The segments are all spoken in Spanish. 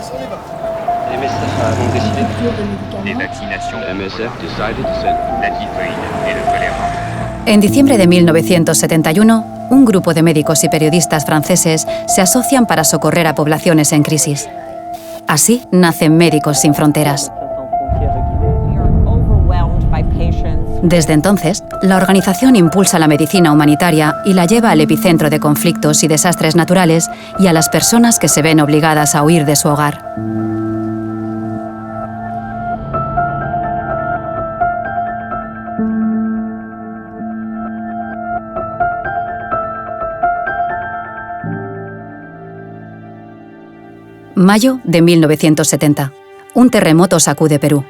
MSF a décidé. Les vaccinations. MSF decided to send. La typhoïde et le choléra. En diciembre de 1971, un grupo de médicos y periodistas franceses se asocian para socorrer a poblaciones en crisis. Así nacen Médicos Sin Fronteras. Desde entonces, la organización impulsa la medicina humanitaria y la lleva al epicentro de conflictos y desastres naturales y a las personas que se ven obligadas a huir de su hogar. Mayo de 1970. Un terremoto sacude Perú.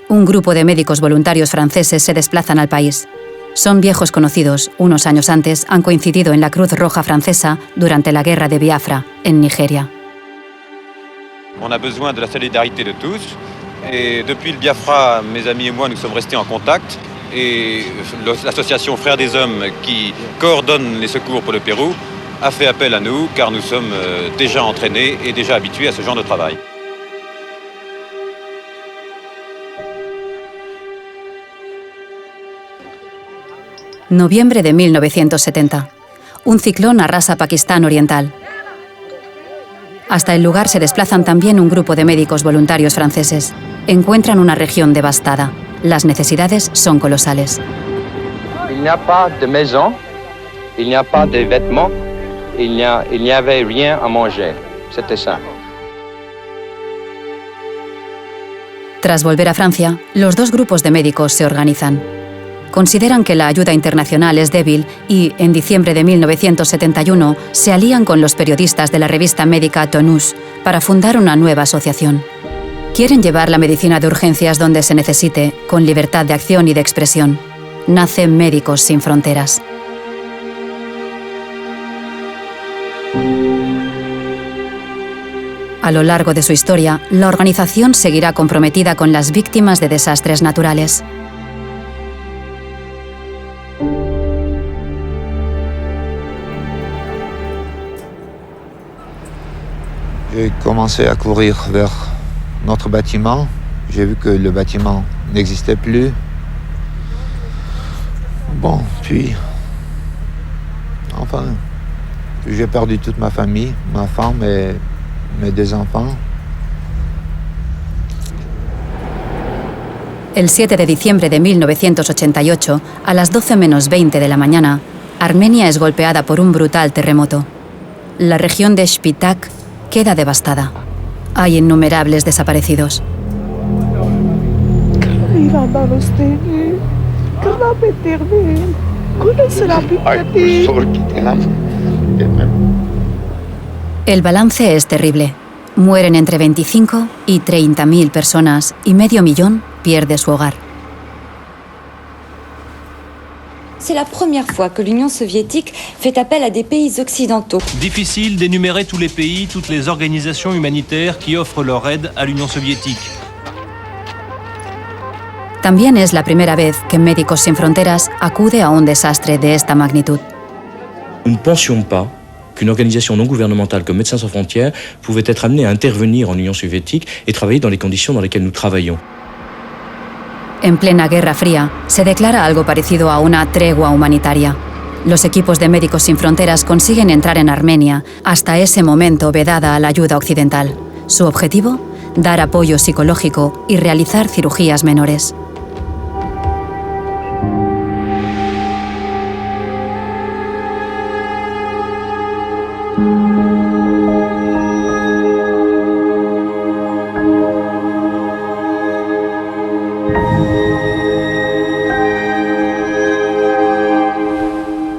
Un grupo de médicos voluntarios franceses se desplazan al país. Son viejos conocidos. Unos años antes han coincidido en la Cruz Roja francesa durante la guerra de Biafra, en Nigeria. On a besoin de la solidarité de tous. Et depuis le Biafra, mes amis et moi, nous sommes restés en contact. Et l'association Frères des Hommes, qui coordonne les secours pour le Pérou, a fait appel à nous, car nous sommes déjà entraînés et déjà habitués à ce genre de travail. Noviembre de 1970. Un ciclón arrasa Pakistán Oriental. Hasta el lugar se desplazan también un grupo de médicos voluntarios franceses. Encuentran una región devastada. Las necesidades son colosales. Il n'y a pas de maison, il n'y a pas de vêtements, il n'y avait rien à manger. C'était ça. Tras volver a Francia, los dos grupos de médicos se organizan. Consideran que la ayuda internacional es débil y, en diciembre de 1971, se alían con los periodistas de la revista médica Tonus para fundar una nueva asociación. Quieren llevar la medicina de urgencias donde se necesite, con libertad de acción y de expresión. Nace Médicos Sin Fronteras. A lo largo de su historia, la organización seguirá comprometida con las víctimas de desastres naturales. J'ai commencé à courir vers notre bâtiment. J'ai vu que le bâtiment n'existait plus. Bon, puis... Enfin, j'ai perdu toute ma famille, ma femme et mes deux enfants. El 7 de diciembre de 1988, a las 12 menos 20 de la mañana, Armenia es golpeada por un brutal terremoto. La región de Shpitak queda devastada. Hay innumerables desaparecidos. El balance es terrible. Mueren entre 25 y 30.000 personas y medio millón pierde su hogar. C'est la première fois que l'Union soviétique fait appel à des pays occidentaux. Difficile d'énumérer tous les pays, toutes les organisations humanitaires qui offrent leur aide à l'Union soviétique. También es la primera vez que Médicos Sin Fronteras acude a un desastre de esta magnitud. Nous ne pensions pas qu'une organisation non gouvernementale comme Médecins Sans Frontières pouvait être amenée à intervenir en Union soviétique et travailler dans les conditions dans lesquelles nous travaillons. En plena Guerra Fría, se declara algo parecido a una tregua humanitaria. Los equipos de Médicos Sin Fronteras consiguen entrar en Armenia, hasta ese momento vedada a la ayuda occidental. Su objetivo: dar apoyo psicológico y realizar cirugías menores.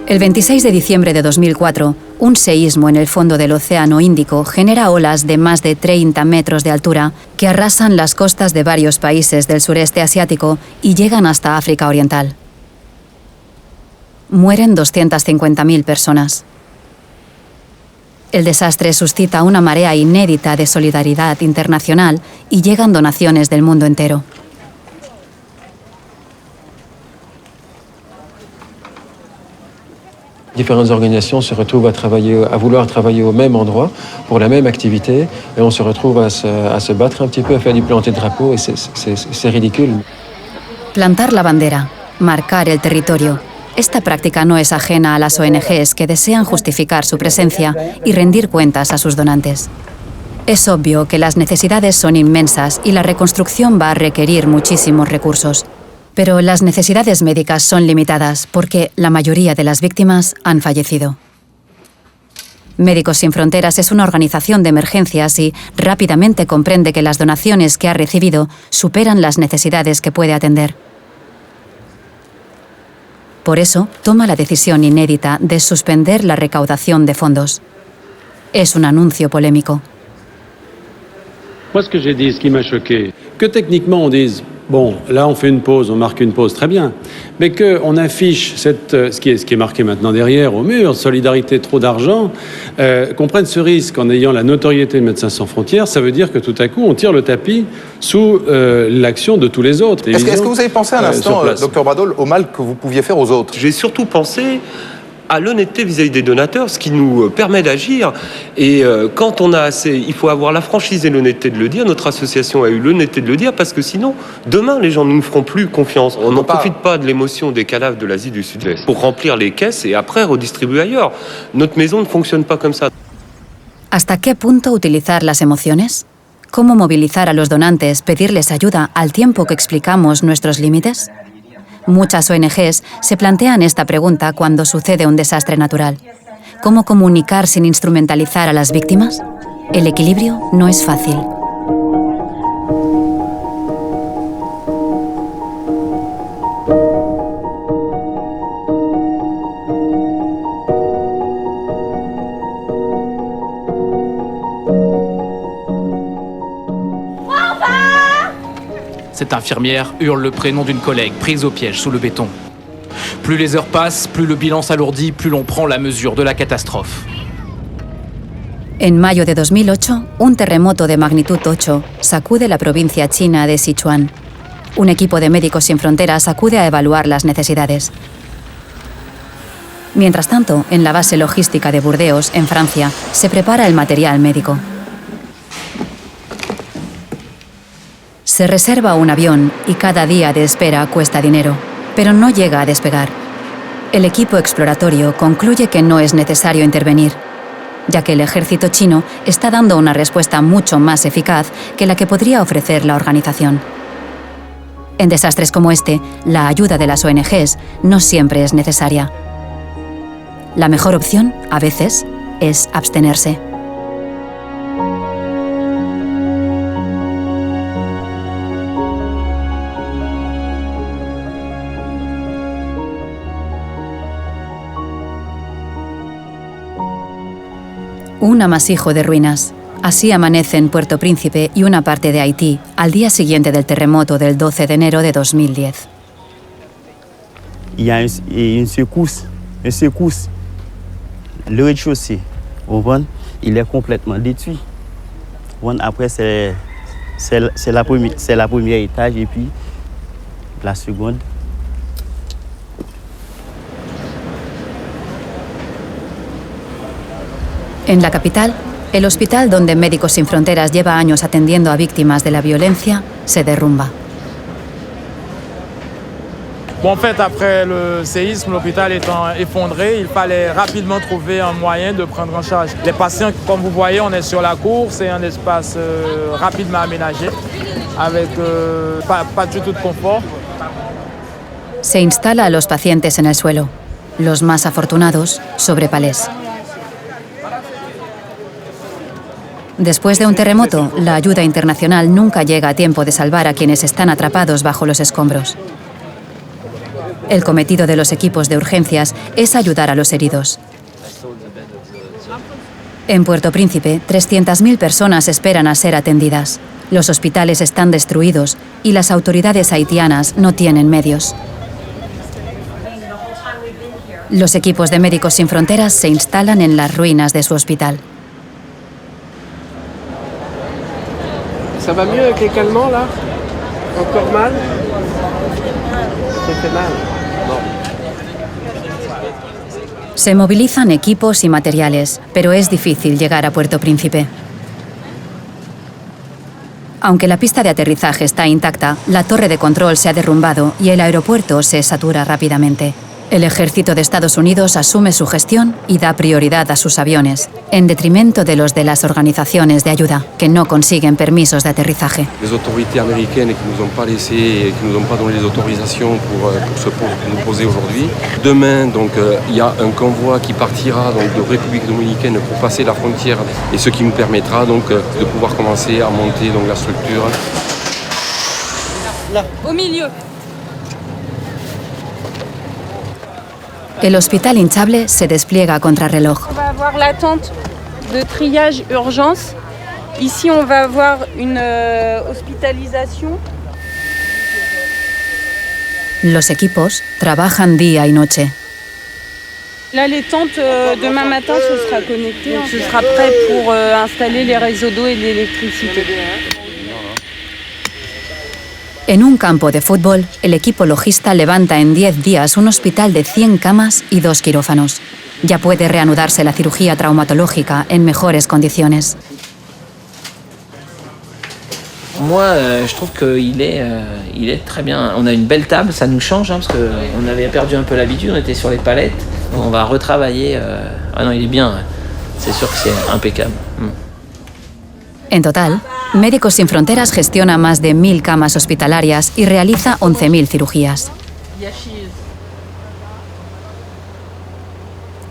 El 26 de diciembre de 2004, un seísmo en el fondo del Océano Índico genera olas de más de 30 metros de altura que arrasan las costas de varios países del sureste asiático y llegan hasta África Oriental. Mueren 250.000 personas. El desastre suscita una marea inédita de solidaridad internacional y llegan donaciones del mundo entero. Différentes organisations se retrouvent à vouloir travailler au même endroit pour la même activité et on se retrouve à se battre un petit peu, à faire du planter de drapeau et c'est ridicule. Plantar la bandera, marcar el territorio. Esta práctica no es ajena a las ONGs que desean justificar su presencia y rendir cuentas a sus donantes. Es obvio que las necesidades son inmensas y la reconstrucción va a requerir muchísimos recursos. Pero las necesidades médicas son limitadas porque la mayoría de las víctimas han fallecido. Médicos Sin Fronteras es una organización de emergencias y rápidamente comprende que las donaciones que ha recibido superan las necesidades que puede atender. Por eso, toma la decisión inédita de suspender la recaudación de fondos. Es un anuncio polémico. Moi, ce que j'ai dit, ce qui m'a choqué, que techniquement on dise, bon, là on fait une pause, on marque une pause, très bien, mais qu'on affiche ce qui est marqué maintenant derrière au mur, solidarité, trop d'argent, qu'on prenne ce risque en ayant la notoriété de Médecins Sans Frontières, ça veut dire que tout à coup on tire le tapis sous l'action de tous les autres. Est-ce que vous avez pensé un instant, Dr Bradol, au mal que vous pouviez faire aux autres? J'ai surtout pensé à l'honnêteté vis-à-vis des donateurs, ce qui nous permet d'agir. Et quand on a assez, il faut avoir la franchise et l'honnêteté de le dire. Notre association a eu l'honnêteté de le dire parce que sinon, demain, les gens ne nous feront plus confiance. On n'en profite pas de l'émotion des cadavres de l'Asie du Sud-Est pour remplir les caisses et après redistribuer ailleurs. Notre maison ne fonctionne pas comme ça. ¿Hasta qué punto utilizar las emociones? ¿Cómo movilizar a los donantes, pedirles ayuda al tiempo que explicamos nuestros límites? Muchas ONGs se plantean esta pregunta cuando sucede un desastre natural. ¿Cómo comunicar sin instrumentalizar a las víctimas? El equilibrio no es fácil. Cette infirmière hurle le prénom d'une collègue prise au piège sous le béton. Plus les heures passent, plus le bilan s'alourdit, plus l'on prend la mesure de la catastrophe. En mayo de 2008, un terremoto de magnitud 8 sacude la provincia china de Sichuan. Un equipo de Médicos Sin Fronteras acude a evaluar las necesidades. Mientras tanto, en la base logística de Burdeos, en Francia, se prepara el material médico. Se reserva un avión y cada día de espera cuesta dinero, pero no llega a despegar. El equipo exploratorio concluye que no es necesario intervenir, ya que el ejército chino está dando una respuesta mucho más eficaz que la que podría ofrecer la organización. En desastres como este, la ayuda de las ONGs no siempre es necesaria. La mejor opción, a veces, es abstenerse. Un amasijo de ruinas. Así amanece en Puerto Príncipe y una parte de Haití al día siguiente del terremoto del 12 de enero de 2010. Il y a une secousse. Le rez-de-chaussée, il est complètement détruit. Après, c'est la première étage et puis la seconde. En la capital, el hospital donde Médicos Sin Fronteras lleva años atendiendo a víctimas de la violencia se derrumba. Bon, en fait, après le séisme, l'hôpital étant effondré, il fallait rapidement trouver un moyen de prendre en charge les patients. Comme vous voyez, on est sur la cour, c'est un espace rapidement aménagé, avec pas du tout de confort. Se instala a los pacientes en el suelo, los más afortunados sobre palés. Después de un terremoto, la ayuda internacional nunca llega a tiempo de salvar a quienes están atrapados bajo los escombros. El cometido de los equipos de urgencias es ayudar a los heridos. En Puerto Príncipe, 300.000 personas esperan a ser atendidas. Los hospitales están destruidos y las autoridades haitianas no tienen medios. Los equipos de Médicos Sin Fronteras se instalan en las ruinas de su hospital. Ça va mieux avec les calmants là? Encore mal? Ça fait mal. Bon. Se movilizan equipos y materiales, pero es difícil llegar a Puerto Príncipe. Aunque la pista de aterrizaje está intacta, la torre de control se ha derrumbado y el aeropuerto se satura rápidamente. El ejército de Estados Unidos asume su gestión y da prioridad a sus aviones, en detrimento de los de las organizaciones de ayuda, que no consiguen permisos de aterrizaje. Les autorités américaines qui nous ont pas laissé, qui nous ont pas donné les autorisations pour nous poser aujourd'hui. Demain, donc, il y a un convoi qui partira donc de République dominicaine pour passer la frontière et ce qui nous permettra donc de pouvoir commencer à monter donc la structure. Là, au milieu. El hospital hinchable se despliega a contrarreloj. On va avoir la tente de triage urgence. Ici, on va avoir une hospitalisation. Los equipos trabajan día y noche. Là, les tentes, demain matin, ce sera connecté. Ce sera prêt pour installer les réseaux d'eau et d'électricité. En un campo de fútbol, el equipo logista levanta en 10 días un hospital de 100 camas y 2 quirófanos. Ya puede reanudarse la cirugía traumatológica en mejores condiciones. Moi, je trouve qu'il est très bien. On a une belle table, ça nous change, parce qu'on avait perdu un peu l'habitude, on était sur les palettes. On va retravailler. Ah non, il est bien. C'est sûr que c'est impeccable. En total, Médicos Sin Fronteras gestiona más de 1000 camas hospitalarias y realiza 11.000 cirugías.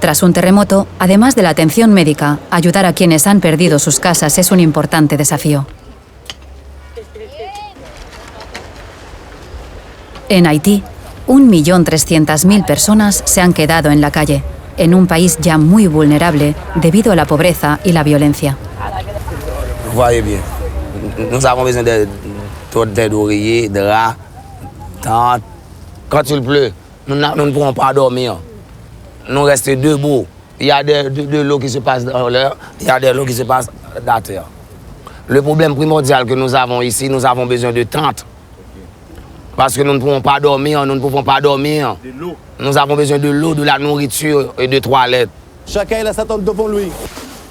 Tras un terremoto, además de la atención médica, ayudar a quienes han perdido sus casas es un importante desafío. En Haití, 1.300.000 personas se han quedado en la calle, en un país ya muy vulnerable debido a la pobreza y la violencia. Voyez bien, nous avons besoin de têtes d'oreiller, de draps, tentes. Quand il pleut, nous ne pourrons pas dormir. Nous restons debout. Il y a de l'eau qui se passe dans l'air, il y a de l'eau qui se passe dans la terre. Le problème primordial que nous avons ici, nous avons besoin de tentes. Parce que nous ne pouvons pas dormir, nous ne pouvons pas dormir. Nous avons besoin de l'eau, de la nourriture et de toilettes. Chacun a sa tente devant lui.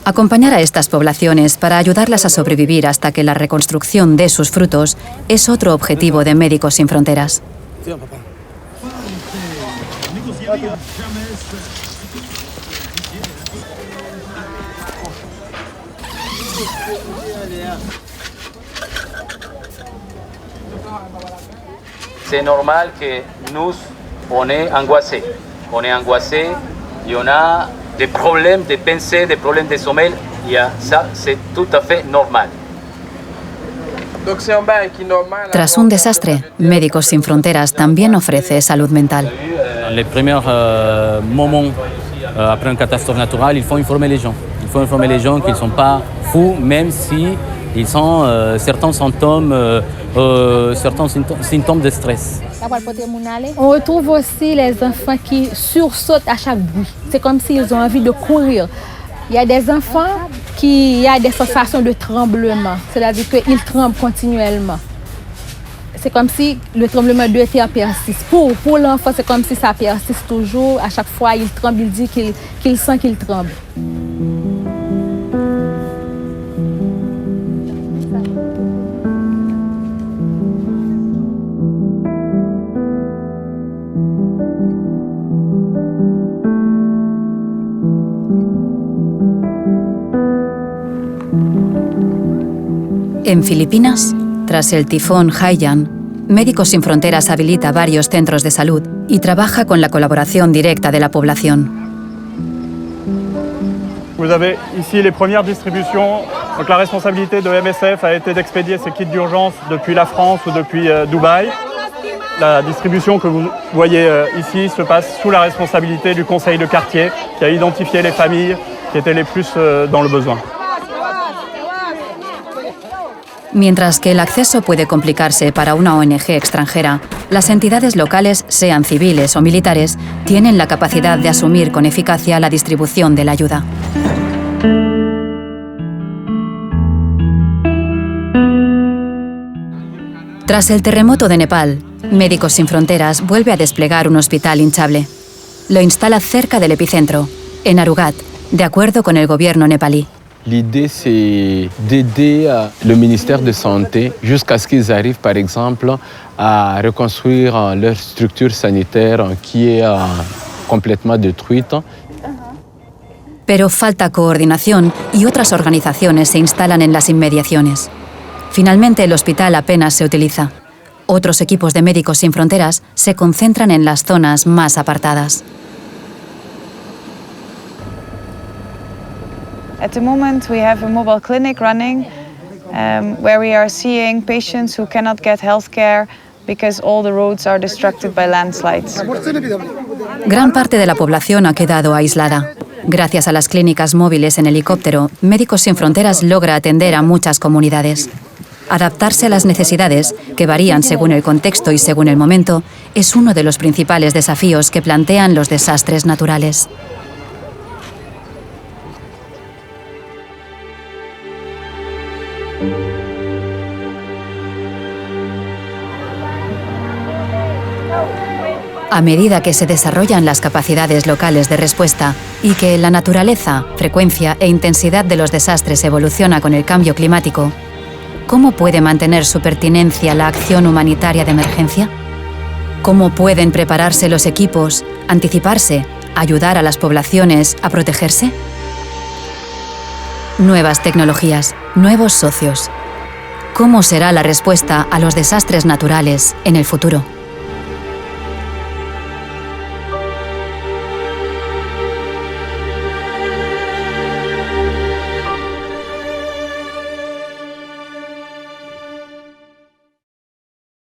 Acompañar a estas poblaciones para ayudarlas a sobrevivir hasta que la reconstrucción dé sus frutos es otro objetivo de Médicos Sin Fronteras. C'est normal que nous, on est angoissés. On est angoissés, il y en a des problèmes de pensée, des problèmes de sommeil, ça c'est tout à fait normal. Tras un desastre, Médicos Sin Fronteras también ofrece salud mental. Les premiers moments après une catastrophe naturelle, il faut informer les gens. Il faut informer les gens qu'ils ne sont pas fous, même si ils ont certains symptômes de stress. On retrouve aussi les enfants qui sursautent à chaque bruit. C'est comme s'ils ont envie de courir. Il y a des enfants qui ont des sensations de tremblement, c'est-à-dire qu'ils tremblent continuellement. C'est comme si le tremblement de terre persiste. Pour l'enfant, c'est comme si ça persiste toujours. À chaque fois, il tremble, il dit qu'il sent qu'il tremble. En Filipinas, tras el tifón Haiyan, Médicos Sin Fronteras habilita varios centros de salud y trabaja con la colaboración directa de la población. Vous avez ici les premières distributions. Donc la responsabilité de MSF a été d'expédier ces kits d'urgence depuis la France ou depuis Dubaï. La distribution que vous voyez ici se passe sous la responsabilité du conseil de quartier qui a identifié les familles qui étaient les plus dans le besoin. Mientras que el acceso puede complicarse para una ONG extranjera, las entidades locales, sean civiles o militares, tienen la capacidad de asumir con eficacia la distribución de la ayuda. Tras el terremoto de Nepal, Médicos Sin Fronteras vuelve a desplegar un hospital hinchable. Lo instala cerca del epicentro, en Arugat, de acuerdo con el gobierno nepalí. L'idée, c'est d'aider le ministère de Santé jusqu'à ce qu'ils arrivent, par exemple, à reconstruire leur structure sanitaire qui est complètement détruite. Pero falta coordinación y otras organizaciones se instalan en las inmediaciones. Finalmente, el hospital apenas se utiliza. Otros equipos de Médicos Sin Fronteras se concentran en las zonas más apartadas. At the moment, we have a mobile clinic running where we are seeing patients who cannot get health care because all the roads are destructed by landslides. Gran parte de la población ha quedado aislada. Gracias a las clínicas móviles en helicóptero, Médicos Sin Fronteras logra atender a muchas comunidades. Adaptarse a las necesidades, que varían según el contexto y según el momento, es uno de los principales desafíos que plantean los desastres naturales. A medida que se desarrollan las capacidades locales de respuesta y que la naturaleza, frecuencia e intensidad de los desastres evoluciona con el cambio climático, ¿cómo puede mantener su pertinencia la acción humanitaria de emergencia? ¿Cómo pueden prepararse los equipos, anticiparse, ayudar a las poblaciones a protegerse? Nuevas tecnologías, nuevos socios. ¿Cómo será la respuesta a los desastres naturales en el futuro?